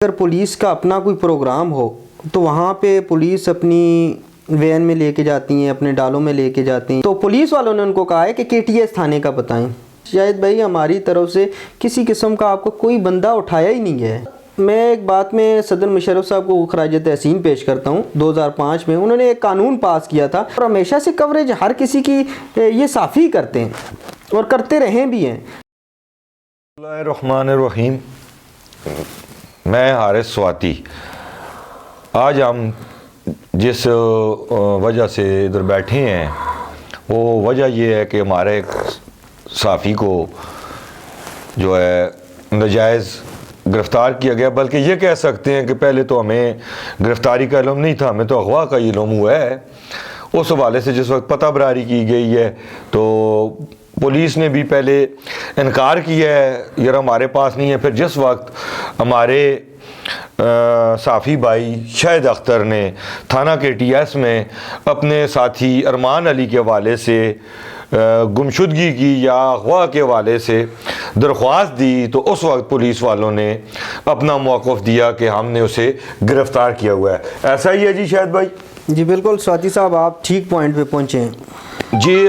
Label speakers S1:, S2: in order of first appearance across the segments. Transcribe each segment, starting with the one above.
S1: اگر پولیس کا اپنا کوئی پروگرام ہو تو وہاں پہ پولیس اپنی وین میں لے کے جاتی ہیں، اپنے ڈالوں میں لے کے جاتی ہیں. تو پولیس والوں نے ان کو کہا ہے کہ KTS تھانے کا بتائیں. شاید بھائی ہماری طرف سے کسی قسم کا آپ کو کوئی بندہ اٹھایا ہی نہیں ہے. میں ایک بات میں صدر مشرف صاحب کو خراج تحسین پیش کرتا ہوں. 2005 میں انہوں نے ایک قانون پاس کیا تھا اور ہمیشہ سے کوریج ہر کسی کی یہ صافی کرتے ہیں اور کرتے رہے بھی ہیں.
S2: بسم اللہ الرحمن الرحیم. میں حارث سواتی. آج ہم جس وجہ سے ادھر بیٹھے ہیں وہ وجہ یہ ہے کہ ہمارے ایک صحافی کو جو ہے ناجائز گرفتار کیا گیا، بلکہ یہ کہہ سکتے ہیں کہ پہلے تو ہمیں گرفتاری کا علم نہیں تھا، ہمیں تو اغوا کا یہ علم ہوا ہے. اس حوالے سے جس وقت پتہ براری کی گئی ہے تو پولیس نے بھی پہلے انکار کیا ہے یار ہمارے پاس نہیں ہے. پھر جس وقت ہمارے صحافی بھائی شاہد اختر نے تھانہ KTS میں اپنے ساتھی ارمان علی کے حوالے سے گمشدگی کی یا اغوا کے حوالے سے درخواست دی تو اس وقت پولیس والوں نے اپنا موقف دیا کہ ہم نے اسے گرفتار کیا ہوا ہے. ایسا ہی ہے جی شاہد بھائی؟
S1: جی بالکل سواتی صاحب، آپ ٹھیک پوائنٹ پہ پہنچے ہیں.
S2: جی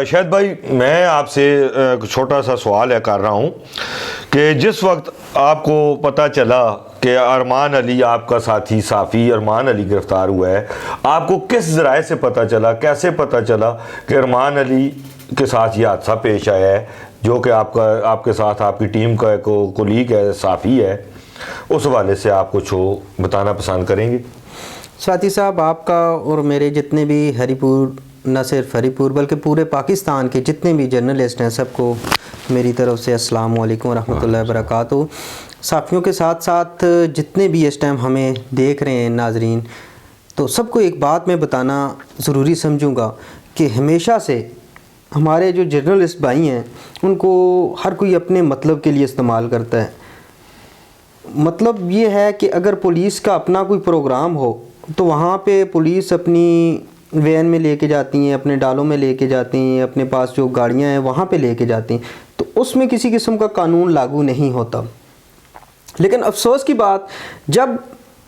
S2: شاہد بھائی، میں آپ سے چھوٹا سا سوال کر رہا ہوں کہ جس وقت آپ کو پتہ چلا کہ ارمان علی آپ کا ساتھی صحافی ارمان علی گرفتار ہوا ہے، آپ کو کس ذرائع سے پتہ چلا، کیسے پتہ چلا کہ ارمان علی کے ساتھ یہ حادثہ پیش آیا ہے جو کہ آپ کے ساتھ آپ کی ٹیم کا ایک کولیگ ہے، صحافی ہے؟ اس حوالے سے آپ کچھ بتانا پسند کریں گے؟
S1: سواتی صاحب، آپ کا اور میرے جتنے بھی ہری پور، نہ صرف ہری پور بلکہ پورے پاکستان کے جتنے بھی جرنلسٹ ہیں، سب کو میری طرف سے السلام علیکم ورحمۃ اللہ وبرکاتہ. صحافیوں کے ساتھ ساتھ جتنے بھی اس ٹائم ہمیں دیکھ رہے ہیں ناظرین، تو سب کو ایک بات میں بتانا ضروری سمجھوں گا کہ ہمیشہ سے ہمارے جو جرنلسٹ بھائی ہیں ان کو ہر کوئی اپنے مطلب کے لیے استعمال کرتا ہے. مطلب یہ ہے کہ اگر پولیس کا اپنا کوئی پروگرام ہو تو وہاں پہ پولیس اپنی وین میں لے کے جاتی ہیں، اپنے ڈالوں میں لے کے جاتی ہیں، اپنے پاس جو گاڑیاں ہیں وہاں پہ لے کے جاتی ہیں. تو اس میں کسی قسم کا قانون لاگو نہیں ہوتا. لیکن افسوس کی بات، جب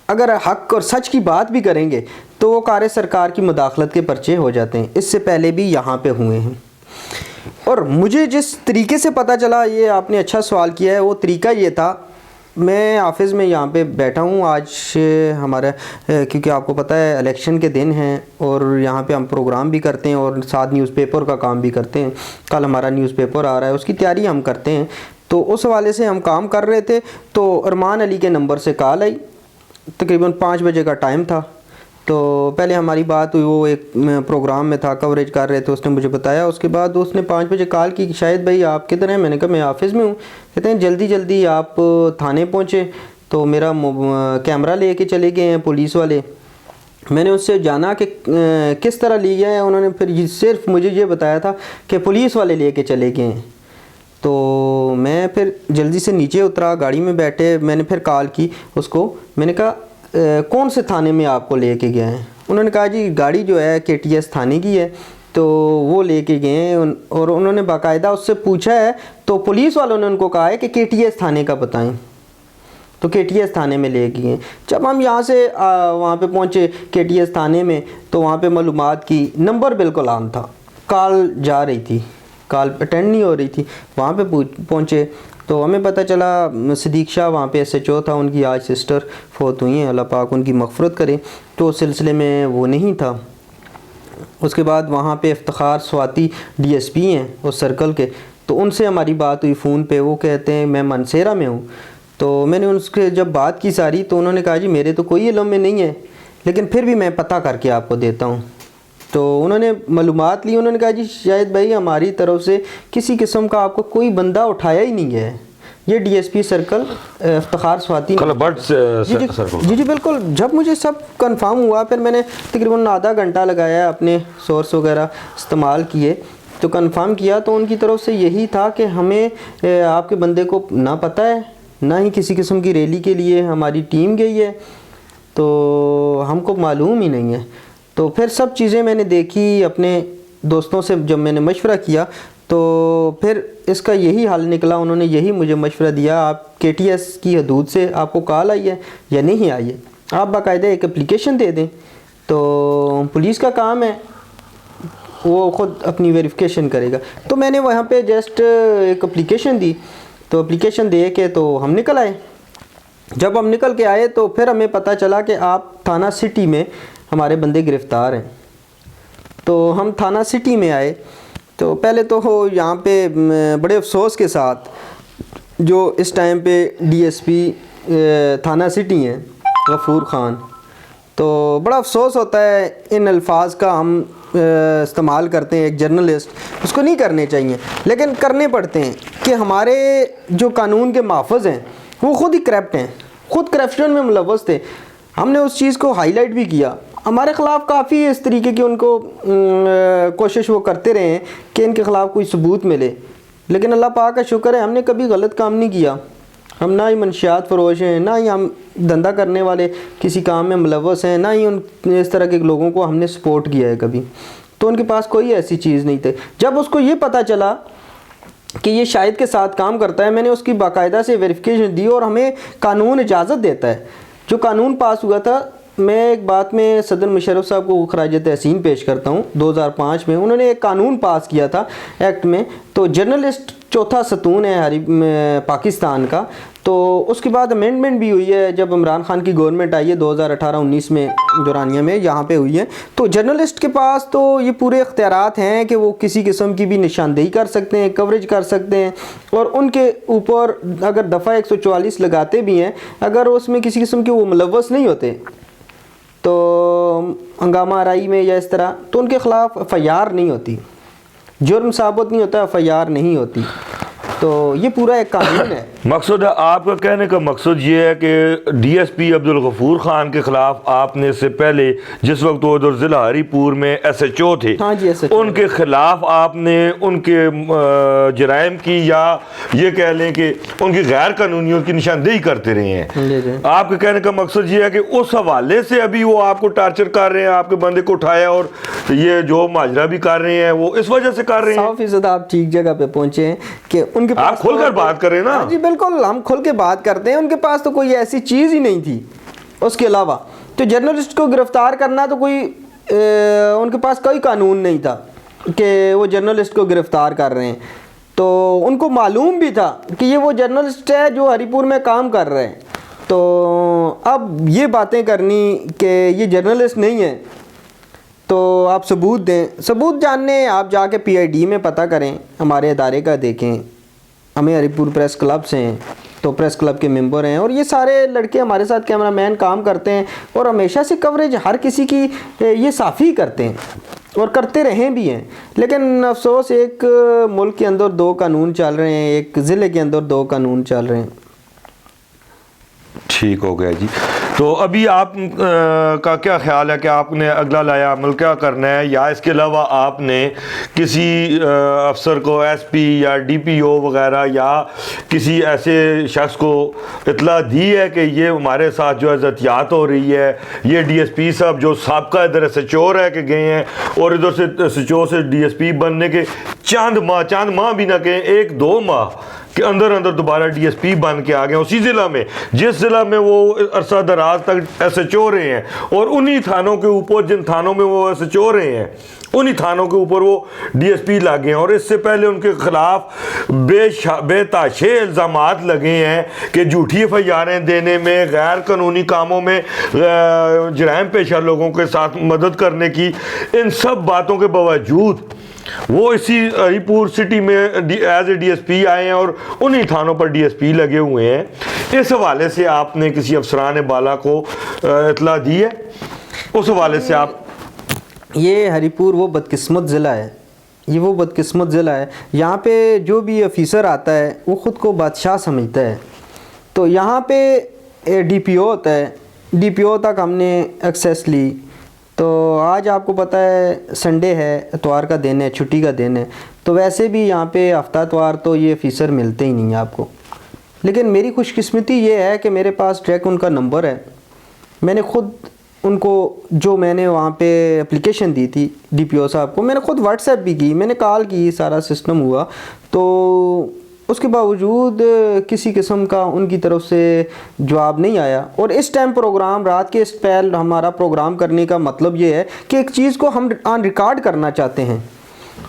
S1: اگر حق اور سچ کی بات بھی کریں گے تو وہ کار سرکار کی مداخلت کے پرچے ہو جاتے ہیں. اس سے پہلے بھی یہاں پہ ہوئے ہیں. اور مجھے جس طریقے سے پتہ چلا، یہ آپ نے اچھا سوال کیا ہے، وہ طریقہ یہ تھا. میں آفس میں یہاں پہ بیٹھا ہوں آج ہمارا، کیونکہ آپ کو پتہ ہے الیکشن کے دن ہیں اور یہاں پہ ہم پروگرام بھی کرتے ہیں اور ساتھ نیوز پیپر کا کام بھی کرتے ہیں. کل ہمارا نیوز پیپر آ رہا ہے، اس کی تیاری ہم کرتے ہیں. تو اس حوالے سے ہم کام کر رہے تھے تو ارمان علی کے نمبر سے کال آئی. تقریباً 5 بجے کا ٹائم تھا. تو پہلے ہماری بات ہوئی، وہ ایک پروگرام میں تھا، کوریج کر رہے تھے، اس نے مجھے بتایا. اس کے بعد اس نے 5 بجے کال کی کہ شاہد بھائی آپ کدھر ہیں؟ میں نے کہا میں آفس میں ہوں. کہتے ہیں جلدی جلدی آپ تھانے پہنچے تو میرا کیمرہ لے کے چلے گئے ہیں پولیس والے. میں نے اس سے جانا کہ کس طرح لیا ہے. انہوں نے پھر صرف مجھے یہ بتایا تھا کہ پولیس والے لے کے چلے گئے ہیں. تو میں پھر جلدی سے نیچے اترا، گاڑی میں بیٹھے. میں نے پھر کال کی اس کو. میں نے کہا کون سے تھانے میں آپ کو لے کے گئے ہیں؟ انہوں نے کہا جی گاڑی جو ہے KTS تھانے کی ہے تو وہ لے کے گئے ہیں. اور انہوں نے باقاعدہ اس سے پوچھا ہے تو پولیس والوں نے ان کو کہا ہے کہ KTS تھانے کا بتائیں. تو KTS تھانے میں لے گئے. جب ہم یہاں سے وہاں پہ پہنچے KTS تھانے میں تو وہاں پہ معلومات کی، نمبر بالکل عام تھا، کال جا رہی تھی، کال اٹینڈ نہیں ہو رہی تھی. وہاں پہ پہنچے تو ہمیں پتہ چلا صدیق شاہ وہاں پہ SHO تھا، ان کی آج سسٹر فوت ہوئی ہیں، اللہ پاک ان کی مغفرت کرے. تو اس سلسلے میں وہ نہیں تھا. اس کے بعد وہاں پہ افتخار سواتی DSP ہیں اس سرکل کے. تو ان سے ہماری بات ہوئی فون پہ. وہ کہتے ہیں میں منسیرہ میں ہوں. تو میں نے ان سے جب بات کی ساری تو انہوں نے کہا جی میرے تو کوئی علم میں نہیں ہے، لیکن پھر بھی میں پتہ کر کے آپ کو دیتا ہوں. تو انہوں نے معلومات لی. انہوں نے کہا جی شاہد بھائی ہماری طرف سے کسی قسم کا آپ کو کوئی بندہ اٹھایا ہی نہیں ہے. یہ DSP سرکل افتخار سواتی جی بالکل. جب مجھے سب کنفرم ہوا پھر میں نے تقریباً آدھا گھنٹہ لگایا، اپنے سورس وغیرہ استعمال کیے تو کنفرم کیا. تو ان کی طرف سے یہی تھا کہ ہمیں آپ کے بندے کو نہ پتہ ہے، نہ ہی کسی قسم کی ریلی کے لیے ہماری ٹیم گئی ہے، تو ہم کو معلوم ہی نہیں ہے. تو پھر سب چیزیں میں نے دیکھی، اپنے دوستوں سے جب میں نے مشورہ کیا تو پھر اس کا یہی حل نکلا، انہوں نے یہی مجھے مشورہ دیا، آپ کے ٹی ایس کی حدود سے آپ کو کال آئی ہے یا نہیں آئی ہے، آپ باقاعدہ ایک اپلیکیشن دے دیں، تو پولیس کا کام ہے وہ خود اپنی ویریفیکیشن کرے گا۔ تو میں نے وہاں پہ جسٹ ایک اپلیکیشن دی، تو اپلیکیشن دے کے تو ہم نکل آئے۔ جب ہم نکل کے آئے تو پھر ہمیں پتہ چلا کہ آپ تھانہ سٹی میں ہمارے بندے گرفتار ہیں۔ تو ہم تھانہ سٹی میں آئے، تو پہلے تو یہاں پہ بڑے افسوس کے ساتھ جو اس ٹائم پہ ڈی ایس پی تھانہ سٹی ہیں غفور خان، تو بڑا افسوس ہوتا ہے ان الفاظ کا ہم استعمال کرتے ہیں، ایک جرنلسٹ اس کو نہیں کرنے چاہیے لیکن کرنے پڑتے ہیں کہ ہمارے جو قانون کے محافظ ہیں وہ خود ہی کرپٹ ہیں، خود کرپشن میں ملوث تھے۔ ہم نے اس چیز کو ہائی لائٹ بھی کیا، ہمارے خلاف کافی اس طریقے کی ان کو کوشش وہ کرتے رہے ہیں کہ ان کے خلاف کوئی ثبوت ملے، لیکن اللہ پاک کا شکر ہے ہم نے کبھی غلط کام نہیں کیا، ہم نہ ہی منشیات فروش ہیں، نہ ہی ہم دھندا کرنے والے کسی کام میں ملوث ہیں، نہ ہی ان اس طرح کے لوگوں کو ہم نے سپورٹ کیا ہے کبھی، تو ان کے پاس کوئی ایسی چیز نہیں تھی۔ جب اس کو یہ پتہ چلا کہ یہ شاہد کے ساتھ کام کرتا ہے، میں نے اس کی باقاعدہ سے ویریفیکیشن دی، اور ہمیں قانون اجازت دیتا ہے، جو قانون پاس ہوا تھا۔ میں ایک بات میں صدر مشرف صاحب کو خراج تحسین پیش کرتا ہوں، 2005 میں انہوں نے ایک قانون پاس کیا تھا ایکٹ میں، تو جرنلسٹ چوتھا ستون ہے پاکستان کا، تو اس کے بعد امینڈمنٹ بھی ہوئی ہے جب عمران خان کی گورنمنٹ آئی ہے 2018-19 میں دورانیہ میں یہاں پہ ہوئی ہے، تو جرنلسٹ کے پاس تو یہ پورے اختیارات ہیں کہ وہ کسی قسم کی بھی نشاندہی کر سکتے ہیں، کوریج کر سکتے ہیں، اور ان کے اوپر اگر دفعہ 144 لگاتے بھی ہیں، اگر اس میں کسی قسم کے وہ ملوث نہیں ہوتے تو ہنگامہ آرائی میں یا اس طرح، تو ان کے خلاف ایف آئی آر نہیں ہوتی، جرم ثابت نہیں ہوتا، ایف آئی آر نہیں ہوتی، تو یہ پورا ایک قانون ہے۔
S2: مقصد آپ کا کہنے کا مقصد یہ ہے کہ D S P Abdul Ghafoor Khan کے خلاف آپ نے اس سے پہلے جس وقت وہ ادھر ضلع ہری پور میں ایس ایچ او تھے،
S1: ہاں جی ایس ایچ او،
S2: ان کے خلاف آپ نے ان کے جرائم کی یا یہ کہہ لیں کہ ان کی غیر قانونیوں کی نشاندہی کرتے رہے ہیں، آپ کے کہنے کا مقصد یہ ہے کہ اس حوالے سے ابھی وہ آپ کو ٹارچر کر رہے ہیں، آپ کے بندے کو اٹھایا اور یہ جو ماجرا بھی کر رہے ہیں وہ اس وجہ سے کر رہے ہیں؟
S1: 100% آپ ٹھیک جگہ پہ پہنچے ہیں کہ ان کے پاس
S2: آپ کھل کر بات کریں نا۔
S1: جی بالکل، ہم کھل کے بات کرتے ہیں، ان کے پاس تو کوئی ایسی چیز ہی نہیں تھی اس کے علاوہ، تو جرنلسٹ کو گرفتار کرنا تو کوئی ان کے پاس کوئی قانون نہیں تھا کہ وہ جرنلسٹ کو گرفتار کر رہے ہیں، تو ان کو معلوم بھی تھا کہ یہ وہ جرنلسٹ ہے جو ہری پور میں کام کر رہے ہیں، تو اب یہ باتیں کرنی کہ یہ جرنلسٹ نہیں ہے تو آپ ثبوت دیں، ثبوت جاننے آپ جا کے پی آئی ڈی میں پتہ کریں، ہمارے ادارے کا دیکھیں، ہمیں ہری پور پریس کلب سے ہیں تو پریس کلب کے ممبر ہیں، اور یہ سارے لڑکے ہمارے ساتھ کیمرہ مین کام کرتے ہیں، اور ہمیشہ سے کوریج ہر کسی کی یہ صافی کرتے ہیں اور کرتے رہے بھی ہیں، لیکن افسوس ایک ملک کے اندر دو قانون چل رہے ہیں، ایک ضلع کے اندر دو قانون چل رہے ہیں۔
S2: ٹھیک ہو گیا جی، تو ابھی آپ کا کیا خیال ہے کہ آپ نے اگلا لایا عمل کیا کرنا ہے، یا اس کے علاوہ آپ نے کسی افسر کو ایس پی یا ڈی پی او وغیرہ یا کسی ایسے شخص کو اطلاع دی ہے کہ یہ ہمارے ساتھ جو ہے زیادتیات ہو رہی ہے، یہ ڈی ایس پی صاحب جو سابقہ ادھر ایس ایچ او رہ کے گئے ہیں اور ادھر سے ایس ایچ او سے ڈی ایس پی بننے کے چند ماہ بھی نہ کہیں، 1-2 ماہ کہ اندر دوبارہ ڈی ایس پی بن کے آ گئے اسی ضلع میں جس ضلع میں وہ عرصہ دراز تک ایس ایچ او رہے ہیں، اور انہی تھانوں کے اوپر جن تھانوں میں وہ ایس ایچ او رہے ہیں انہی تھانوں کے اوپر وہ ڈی ایس پی لگے ہیں، اور اس سے پہلے ان کے خلاف بے تاشے الزامات لگے ہیں کہ جھوٹی ایف آئی آریں دینے میں، غیر قانونی کاموں میں جرائم پیشہ لوگوں کے ساتھ مدد کرنے کی، ان سب باتوں کے باوجود وہ اسی ہری پور سٹی میں ایز اے ڈی ایس پی آئے ہیں اور انہی تھانوں پر ڈی ایس پی لگے ہوئے ہیں۔ اس حوالے سے آپ نے کسی افسران بالا کو اطلاع دی ہے؟ اس حوالے سے آپ
S1: یہ ہری پور وہ بدقسمت ضلع ہے، یہ وہ بدقسمت ضلع ہے، یہاں پہ جو بھی افیسر آتا ہے وہ خود کو بادشاہ سمجھتا ہے، تو یہاں پہ ڈی پی او ہوتا ہے، ڈی پی او تک ہم نے ایکسیس لی، تو آج آپ کو پتہ ہے سنڈے ہے، اتوار کا دن ہے، چھٹی کا دن ہے، تو ویسے بھی یہاں پہ ہفتہ اتوار تو یہ افیسر ملتے ہی نہیں ہیں آپ کو، لیکن میری خوش قسمتی یہ ہے کہ میرے پاس ٹریک ان کا نمبر ہے، میں نے خود ان کو جو میں نے وہاں پہ اپلیکیشن دی تھی ڈی پی او صاحب کو، میں نے خود واٹس ایپ بھی کی، میں نے کال کی، سارا سسٹم ہوا، تو اس کے باوجود کسی قسم کا ان کی طرف سے جواب نہیں آیا۔ اور اس ٹائم پروگرام رات کے اس پہل ہمارا پروگرام کرنے کا مطلب یہ ہے کہ ایک چیز کو ہم آن ریکارڈ کرنا چاہتے ہیں،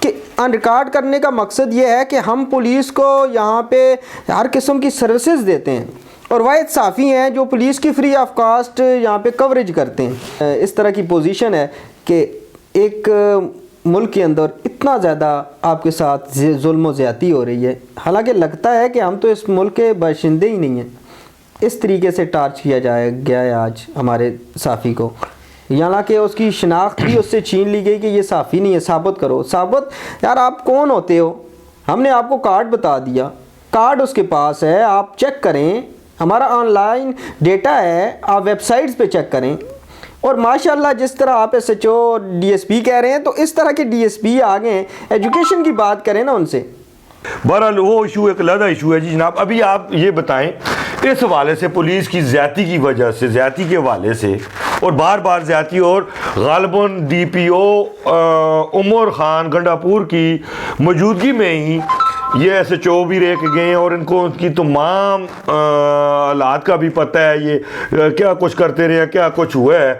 S1: کہ آن ریکارڈ کرنے کا مقصد یہ ہے کہ ہم پولیس کو یہاں پہ ہر قسم کی سروسز دیتے ہیں، اور واحد صحافی ہیں جو پولیس کی فری آف کاسٹ یہاں پہ کوریج کرتے ہیں۔ اس طرح کی پوزیشن ہے کہ ایک ملک کے اندر اتنا زیادہ آپ کے ساتھ ظلم و زیادتی ہو رہی ہے، حالانکہ لگتا ہے کہ ہم تو اس ملک کے باشندے ہی نہیں ہیں، اس طریقے سے ٹارچ کیا گیا ہے آج ہمارے صحافی کو، حالانکہ اس کی شناخت بھی اس سے چھین لی گئی کہ یہ صحافی نہیں ہے، ثابت کرو۔ ثابت یار آپ کون ہوتے ہو؟ ہم نے آپ کو کارڈ بتا دیا، کارڈ اس کے پاس ہے، آپ چیک کریں، ہمارا آن لائن ڈیٹا ہے، آپ ویب سائٹس پہ چیک کریں۔ اور ماشاءاللہ جس طرح آپ S H O D S P کہہ رہے ہیں، تو اس طرح کے ڈی ایس پی آگے ہیں، ایجوکیشن کی بات کریں نا ان سے۔
S2: بہرحال وہ ایشو ایک علیحدہ ایشو ہے جی جناب۔ ابھی آپ یہ بتائیں اس حوالے سے پولیس کی زیادتی کی وجہ سے، زیادتی کے حوالے سے، اور بار بار زیادتی، اور غالباً ڈی پی او عمر خان گنڈا پور کی موجودگی میں ہی یہ ایس ایچ او بھی رہ کے گئے ہیں، اور ان کو ان کی تمام حالات کا بھی پتہ ہے، یہ کیا کچھ کرتے رہے ہیں، کیا کچھ ہوا ہے۔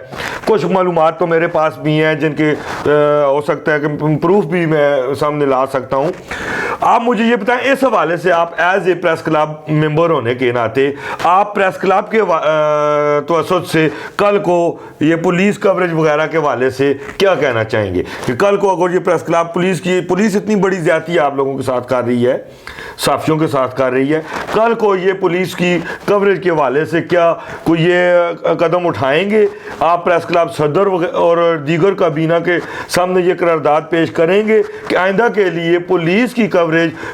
S2: کچھ معلومات تو میرے پاس بھی ہیں جن کے ہو سکتا ہے کہ پروف بھی میں سامنے لا سکتا ہوں۔ آپ مجھے یہ بتائیں اس حوالے سے، آپ ایز اے پریس کلب ممبر ہونے کے ناطے، آپ پریس کلب کے توسط سے کل کو یہ پولیس کوریج وغیرہ کے حوالے سے کیا کہنا چاہیں گے؟ کہ کل کو اگر یہ پریس کلب پولیس اتنی بڑی زیادتی آپ لوگوں کے ساتھ کر رہی ہے، صحافیوں کے ساتھ کر رہی ہے، کل کو یہ پولیس کی کوریج کے حوالے سے کیا کوئی یہ قدم اٹھائیں گے؟ آپ پریس کلب صدر اور دیگر کابینہ کے سامنے یہ قرارداد پیش کریں گے کہ آئندہ کے لیے پولیس کی کوریج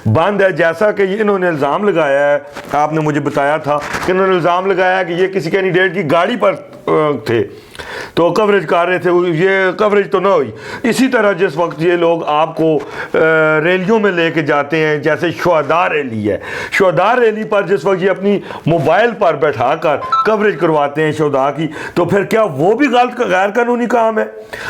S2: بند ہے؟ جیسا کہ انہوں نے الزام لگایا ہے، آپ نے مجھے بتایا تھا کہ انہوں نے الزام لگایا کہ یہ کسی کینڈیڈیٹ کی گاڑی پر تھے تو کوریج کر رہے تھے، یہ کوریج تو نہ ہوئی۔ اسی طرح جس وقت یہ لوگ آپ کو ریلیوں میں لے کے جاتے ہیں، جیسے شہداء ریلی ہے، شہداء ریلی پر جس وقت یہ اپنی موبائل پر بیٹھا کر کوریج کرواتے ہیں شہداء کی، تو پھر کیا وہ بھی غیر قانونی کام ہے؟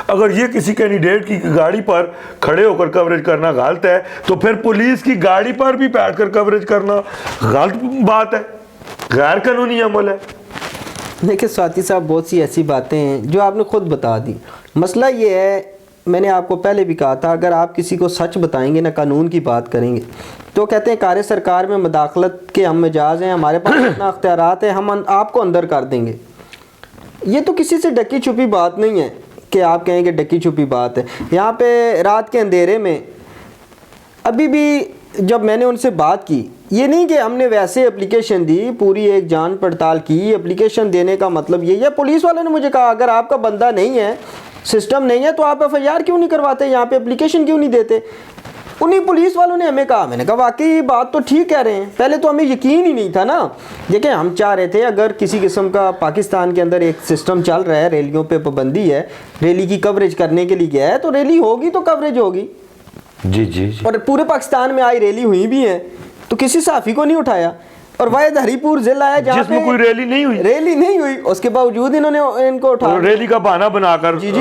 S2: اگر یہ کسی کینڈیڈیٹ کی گاڑی پر کھڑے ہو کر کوریج کرنا غلط ہے، تو پھر پولیس کی گاڑی پر بھی بیٹھ کر کوریج کرنا غلط بات ہے، غیر قانونی عمل ہے۔
S1: دیکھیں سواتی صاحب، بہت سی ایسی باتیں ہیں جو آپ نے خود بتا دی۔ مسئلہ یہ ہے، میں نے آپ کو پہلے بھی کہا تھا، اگر آپ کسی کو سچ بتائیں گے نا، قانون کی بات کریں گے، تو کہتے ہیں کار سرکار میں مداخلت کے ہم مجاز ہیں، ہمارے پاس اتنا اختیارات ہیں، ہم آپ کو اندر کر دیں گے۔ یہ تو کسی سے ڈکی چھپی بات نہیں ہے کہ آپ کہیں کہ ڈکی چھپی بات ہے۔ یہاں پہ رات کے اندھیرے میں ابھی بھی جب میں نے ان سے بات کی، یہ نہیں کہ ہم نے ویسے اپلیکیشن دی، پوری ایک جان پڑتال کی۔ اپلیکیشن دینے کا مطلب یہ ہے، پولیس والوں نے مجھے کہا اگر آپ کا بندہ نہیں ہے، سسٹم نہیں ہے، تو آپ ایف آئی آر کیوں نہیں کرواتے، یہاں پہ اپلیکیشن کیوں نہیں دیتے؟ انہیں پولیس والوں نے ہمیں کہا، میں نے کہا واقعی یہ بات تو ٹھیک کہہ رہے ہیں، پہلے تو ہمیں یقین ہی نہیں تھا نا۔ دیکھیں ہم چاہ رہے تھے اگر کسی قسم کا پاکستان کے اندر ایک سسٹم چل رہا ہے، ریلیوں پہ پابندی ہے، ریلی کی کوریج کرنے کے لیے گیا ہے تو ریلی ہوگی تو کوریج ہوگی۔
S2: جی جی جی،
S1: اور پورے پاکستان میں آئی ریلی ہوئی بھی ہیں، تو کسی صحافی کو نہیں اٹھایا، اور واحد ہری پور ضلع ہے جہاں
S2: جس میں کوئی ریلی نہیں ہوئی،
S1: اس کے باوجود انہوں نے ان کو اٹھا
S2: ریلی کا بہانہ بنا کر۔
S1: جی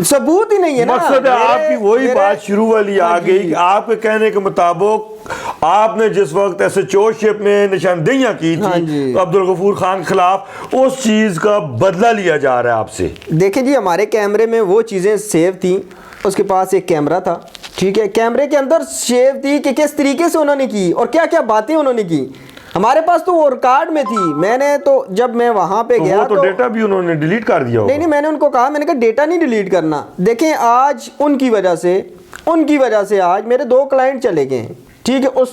S1: ثبوت ہی نہیں ہے نا۔
S2: مقصد ہے آپ کی وہی بات شروع والی آ گئی کہ آپ کے کہنے کے مطابق آپ نے جس وقت ایس ایچ او شپ میں نشاندہیاں کی تھی عبدالغفور خان کے خلاف، اس چیز کا بدلہ لیا جا رہا ہے آپ سے۔
S1: دیکھیں جی، ہمارے کیمرے میں وہ چیزیں سیو تھیں، اس کے پاس ایک کیمرہ تھا، ٹھیک ہے، کیمرے کے اندر سیو تھی کہ کس طریقے سے انہوں نے کی اور کیا کیا باتیں انہوں نے کی، ہمارے پاس تو وہ ریکارڈ میں تھی۔ میں نے تو جب میں وہاں پہ گیا
S2: تو ڈیٹا بھی انہوں نے ڈیلیٹ کر دیا ہوگا۔
S1: نہیں، میں نے ان کو کہا، میں نے کہا ڈیٹا نہیں ڈیلیٹ کرنا۔ دیکھیں آج ان کی وجہ سے آج میرے 2 کلائنٹ چلے گئے ہیں، ٹھیک ہے، اس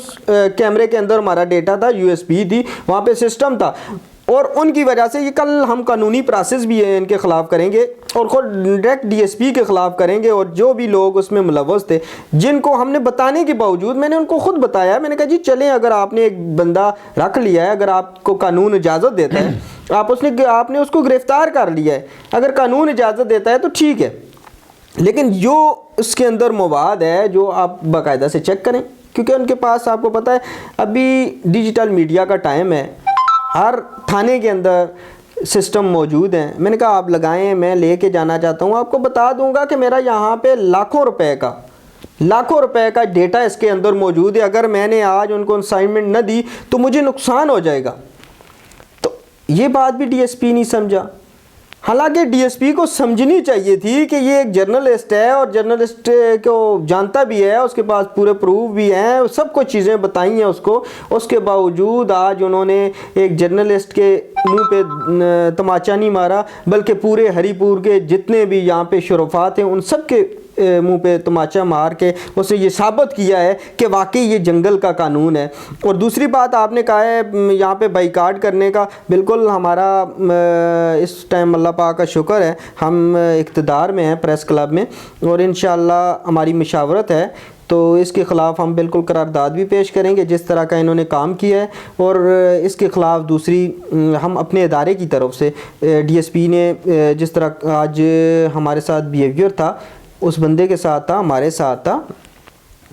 S1: کیمرے کے اندر ہمارا ڈیٹا تھا، یو ایس پی تھی، وہاں پہ سسٹم تھا، اور ان کی وجہ سے یہ کل ہم قانونی پروسیس بھی ان کے خلاف کریں گے، اور خود ڈائریکٹ ڈی ایس پی کے خلاف کریں گے، اور جو بھی لوگ اس میں ملوث تھے، جن کو ہم نے بتانے کے باوجود، میں نے ان کو خود بتایا، میں نے کہا جی چلیں، اگر آپ نے ایک بندہ رکھ لیا ہے، اگر آپ کو قانون اجازت دیتا ہے، آپ نے اس کو گرفتار کر لیا ہے، اگر قانون اجازت دیتا ہے تو ٹھیک ہے، لیکن جو اس کے اندر مواد ہے جو آپ باقاعدہ سے چیک کریں، کیونکہ ان کے پاس آپ کو پتہ ہے ابھی ڈیجیٹل میڈیا کا ٹائم ہے، ہر تھانے کے اندر سسٹم موجود ہیں. میں نے کہا آپ لگائیں, میں لے کے جانا چاہتا ہوں. آپ کو بتا دوں گا کہ میرا یہاں پہ لاکھوں روپے کا ڈیٹا اس کے اندر موجود ہے. اگر میں نے آج ان کو اسائنمنٹ نہ دی تو مجھے نقصان ہو جائے گا. تو یہ بات بھی ڈی ایس پی نہیں سمجھا. حالانکہ ڈی ایس پی کو سمجھنی چاہیے تھی کہ یہ ایک جرنلسٹ ہے اور جرنلسٹ کو جانتا بھی ہے, اس کے پاس پورے پروف بھی ہیں, سب کچھ چیزیں بتائی ہیں اس کو. اس کے باوجود آج انہوں نے ایک جرنلسٹ کے منہ پہ تماچا نہیں مارا, بلکہ پورے ہری پور کے جتنے بھی یہاں پہ شرفات ہیں ان سب کے منہ پہ تماچا مار کے اسے یہ ثابت کیا ہے کہ واقعی یہ جنگل کا قانون ہے. اور دوسری بات آپ نے کہا ہے یہاں پہ بائیکاٹ کرنے کا, بالکل ہمارا اس ٹائم اللہ پاک کا شکر ہے ہم اقتدار میں ہیں پریس کلب میں, اور انشاءاللہ ہماری مشاورت ہے تو اس کے خلاف ہم بالکل قرارداد بھی پیش کریں گے جس طرح کا انہوں نے کام کیا ہے. اور اس کے خلاف دوسری ہم اپنے ادارے کی طرف سے ڈی ایس پی نے جس طرح آج ہمارے ساتھ بیہیویئر تھا, اس بندے کے ساتھ تھا, ہمارے ساتھ تھا,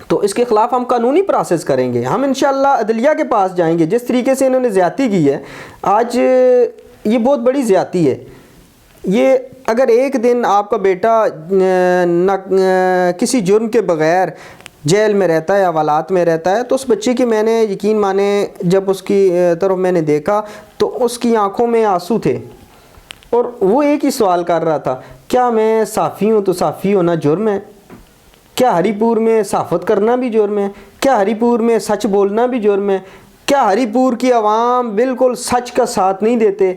S1: تو اس کے خلاف ہم قانونی پروسیس کریں گے. ہم انشاءاللہ عدلیہ کے پاس جائیں گے. جس طریقے سے انہوں نے زیادتی کی ہے آج, یہ بہت بڑی زیادتی ہے. یہ اگر ایک دن آپ کا بیٹا کسی جرم کے بغیر جیل میں رہتا ہے, حوالات میں رہتا ہے, تو اس بچے کی میں نے یقین مانے جب اس کی طرف میں نے دیکھا تو اس کی آنکھوں میں آنسو تھے اور وہ ایک ہی سوال کر رہا تھا, کیا میں صحافی ہوں تو صحافی ہونا جرم ہے؟ کیا ہری پور میں صحافت کرنا بھی جرم ہے؟ کیا ہری پور میں سچ بولنا بھی جرم ہے؟ کیا ہری پور کی عوام بالکل سچ کا ساتھ نہیں دیتے؟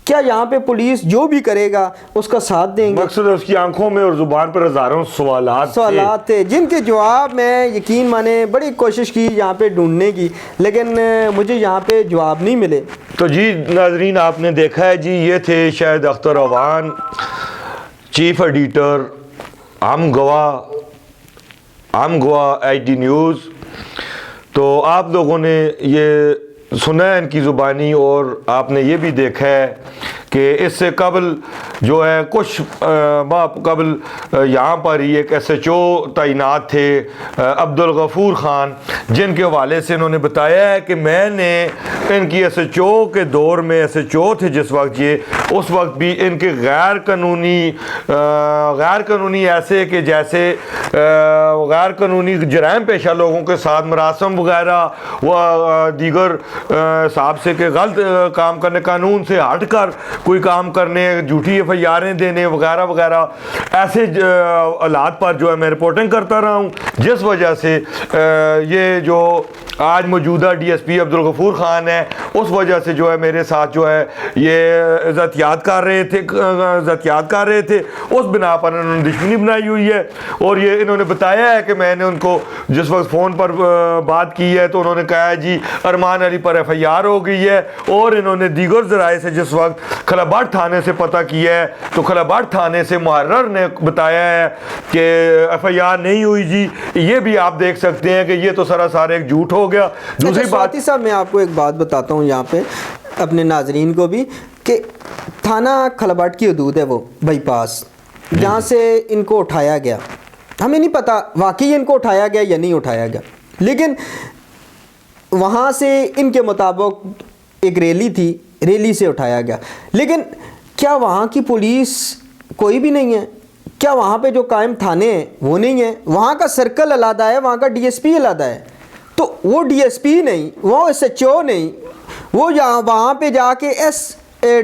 S1: کیا یہاں پہ پولیس جو بھی کرے گا اس کا ساتھ دیں گے؟
S2: مقصد اس کی آنکھوں میں اور زبان پر ہزاروں سوالات
S1: تھے جن کے جواب میں یقین مانے بڑی کوشش کی یہاں پہ ڈھونڈنے کی, لیکن مجھے یہاں پہ جواب نہیں ملے.
S2: تو جی ناظرین آپ نے دیکھا ہے جی, یہ تھے شاہد اختر اعوان, چیف ایڈیٹر ہم گواہ ایچ ڈی نیوز. تو آپ لوگوں نے یہ سنا ہے ان کی زبانی, اور آپ نے یہ بھی دیکھا ہے کہ اس سے قبل جو ہے کچھ ماہ قبل یہاں پر ہی ایک ایس ایچ او تعینات تھے عبدالغفور خان, جن کے حوالے سے انہوں نے بتایا ہے کہ میں نے ان کی ایس ایچ او کے دور میں, ایس ایچ او تھے جس وقت یہ, اس وقت بھی ان کے غیر قانونی ایسے کہ جیسے غیر قانونی جرائم پیشہ لوگوں کے ساتھ مراسم وغیرہ و دیگر صاحب سے کہ غلط کام کرنے, قانون سے ہٹ کر کوئی کام کرنے, جھوٹی ایف آئی آریں دینے وغیرہ وغیرہ, ایسے حالات پر جو ہے میں رپورٹنگ کرتا رہا ہوں, جس وجہ سے یہ جو آج موجودہ D S P Abdul Ghafoor Khan ہے اس وجہ سے جو ہے میرے ساتھ جو ہے یہ احتیاط کر رہے تھے, اس بنا پر انہوں نے دشمنی بنائی ہوئی ہے. اور یہ انہوں نے بتایا ہے کہ میں نے ان کو جس وقت فون پر بات کی ہے تو انہوں نے کہا ہے جی ارمان علی پر ایف آئی آر ہو گئی ہے, اور انہوں نے دیگر ذرائع سے جس وقت کھلاباٹ تھانے سے پتہ کیا ہے تو کھلاباٹ تھانے سے محرر نے بتایا ہے کہ ایف آئی آر نہیں ہوئی. جی یہ بھی آپ دیکھ سکتے ہیں کہ یہ تو سراسر ایک جھوٹ ہو گیا. دوسری بات
S1: صاحب میں آپ کو ایک بات بتاتا ہوں یہاں پہ اپنے ناظرین کو بھی, کہ تھانہ کھلاباٹ کی حدود ہے وہ بائی پاس, جہاں سے ان کو اٹھایا گیا. ہمیں نہیں پتا واقعی ان کو اٹھایا گیا یا نہیں اٹھایا گیا, لیکن وہاں سے ان کے مطابق ایک ریلی تھی, ریلی سے اٹھایا گیا. لیکن کیا وہاں کی پولیس کوئی بھی نہیں ہے؟ کیا وہاں پہ جو قائم تھانے ہیں وہ نہیں ہیں؟ وہاں کا سرکل علیحدہ ہے, وہاں کا ڈی ایس پی علیحدہ ہے. تو وہ ڈی ایس پی نہیں, وہ ایس ایچ او نہیں, وہ وہاں پہ جا کے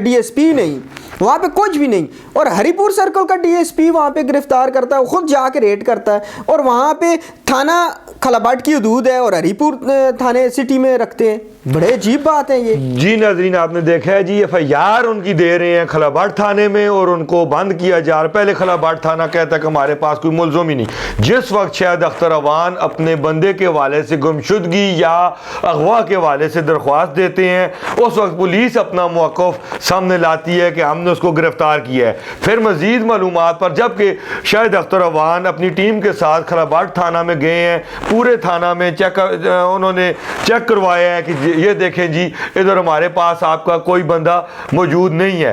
S1: ڈی ایس پی نہیں, وہاں پہ کچھ بھی نہیں. اور ہری پور سرکل کا ڈی ایس پی وہاں پہ گرفتار کرتا ہے, وہ خود جا کے ریڈ کرتا ہے, اور وہاں پہ تھانہ کھلاباٹ کی حدود ہے اور ہری پور تھانے سٹی میں رکھتے ہیں. بڑے عجیب بات ہے یہ.
S2: جی ناظرین آپ نے دیکھا ہے جی ایف آئی آر ان کی دے رہے ہیں کھلاباٹ تھانے میں, اور ان کو بند کیا جا رہا. پہلے کھلاباٹ تھانہ کہتا ہے کہ ہمارے پاس کوئی ملزم ہی نہیں. جس وقت شاہد اختر اعوان اپنے بندے کے حوالے سے گمشدگی یا اغوا کے حوالے سے درخواست دیتے ہیں, اس وقت پولیس اپنا موقف سامنے لاتی ہے کہ ہم نے اس کو گرفتار کیا ہے. پھر مزید معلومات پر جب کہ شاہد اختر اعوان اپنی ٹیم کے ساتھ کھلاباٹ تھانہ میں گئے ہیں, پورے تھانہ میں انہوں نے چیک کروایا ہے کہ یہ دیکھیں جی ادھر ہمارے پاس آپ کا کوئی بندہ موجود نہیں ہے.